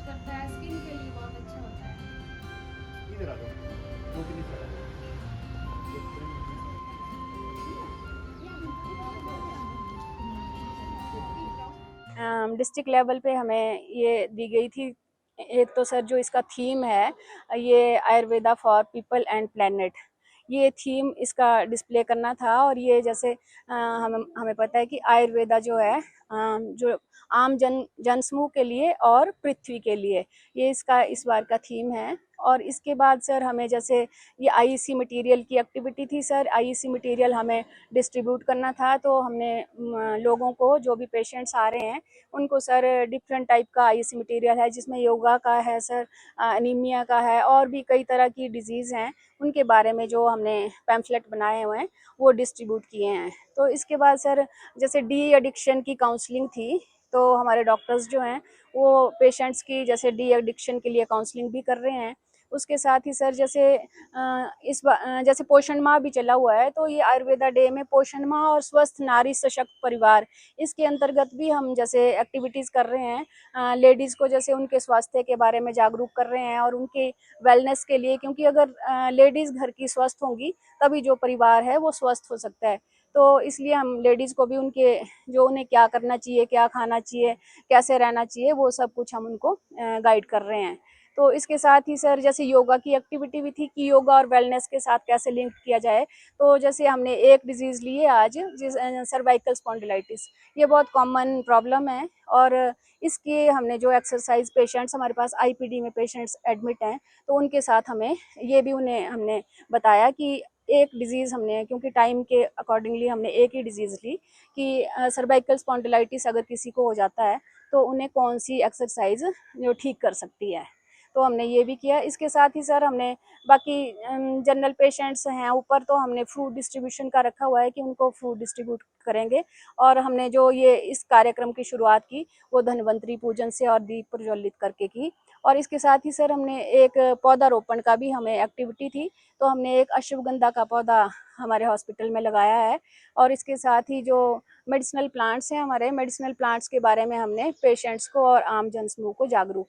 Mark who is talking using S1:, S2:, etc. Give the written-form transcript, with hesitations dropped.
S1: करता है, स्किन के लिए बहुत अच्छा होता है।
S2: इधर आ जाओ, दो तीन इधर आ जाओ।
S3: डिस्ट्रिक्ट लेवल पे हमें ये दी गई थी। एक तो सर जो इसका थीम है, ये Ayurveda for people and planet, ये थीम इसका डिस्प्ले करना था। और ये जैसे हमें पता है कि आयुर्वेदा जो है जो आम जन समूह के लिए और पृथ्वी के लिए, ये इसका इस बार का थीम है। और इसके बाद सर हमें जैसे ये आईईसी मटेरियल की एक्टिविटी थी सर, आईईसी मटेरियल हमें डिस्ट्रीब्यूट करना था। तो हमने लोगों को, जो भी पेशेंट्स आ रहे हैं उनको सर डिफरेंट टाइप का आईईसी मटेरियल है, जिसमें योगा का है सर, एनीमिया का है, और भी कई तरह की डिजीज़ हैं उनके बारे में जो हमने पैम्फलेट बनाए हुए हैं वो डिस्ट्रीब्यूट किए हैं। तो इसके बाद सर जैसे डी एडिक्शन की काउंसलिंग थी, तो हमारे डॉक्टर्स जो हैं वो पेशेंट्स की जैसे डी एडिक्शन के लिए काउंसलिंग भी कर रहे हैं। उसके साथ ही सर जैसे जैसे पोषण माह भी चला हुआ है, तो ये आयुर्वेदा डे में पोषण माह और स्वस्थ नारी सशक्त परिवार, इसके अंतर्गत भी हम जैसे एक्टिविटीज़ कर रहे हैं। लेडीज़ को जैसे उनके स्वास्थ्य के बारे में जागरूक कर रहे हैं और उनके वेलनेस के लिए, क्योंकि अगर लेडीज़ घर की स्वस्थ होंगी तभी जो परिवार है वो स्वस्थ हो सकता है। तो इसलिए हम लेडीज़ को भी उनके जो उन्हें क्या करना चाहिए, क्या खाना चाहिए, कैसे रहना चाहिए, वो सब कुछ हम उनको गाइड कर रहे हैं। तो इसके साथ ही सर जैसे योगा की एक्टिविटी भी थी कि योगा और वेलनेस के साथ कैसे लिंक किया जाए। तो जैसे हमने एक डिजीज़ ली है आज, सर्वाइकल स्पॉन्डिलाइटिस, ये बहुत कॉमन प्रॉब्लम है। और इसके हमने जो एक्सरसाइज, पेशेंट्स हमारे पास आईपीडी में पेशेंट्स एडमिट हैं, तो उनके साथ हमें ये भी उन्हें हमने बताया कि एक डिजीज़ हमने, क्योंकि टाइम के अकॉर्डिंगली हमने एक ही डिजीज़ ली कि सर्वाइकल स्पॉन्डिलाइटिस अगर किसी को हो जाता है तो उन्हें कौन सी एक्सरसाइज जो ठीक कर सकती है। तो हमने ये भी किया। इसके साथ ही सर हमने बाकी जनरल पेशेंट्स हैं ऊपर, तो हमने फ्रूट डिस्ट्रीब्यूशन का रखा हुआ है कि उनको फ्रूट डिस्ट्रीब्यूट करेंगे। और हमने जो ये इस कार्यक्रम की शुरुआत की वो धन्वंतरी पूजन से और दीप प्रज्वलित करके की। और इसके साथ ही सर हमने एक पौधारोपण का भी हमें एक्टिविटी थी, तो हमने एक अश्वगंधा का पौधा हमारे हॉस्पिटल में लगाया है। और इसके साथ ही जो मेडिसिनल प्लांट्स हैं, हमारे मेडिसिनल प्लांट्स के बारे में हमने पेशेंट्स को और आम जन समूह को जागरूक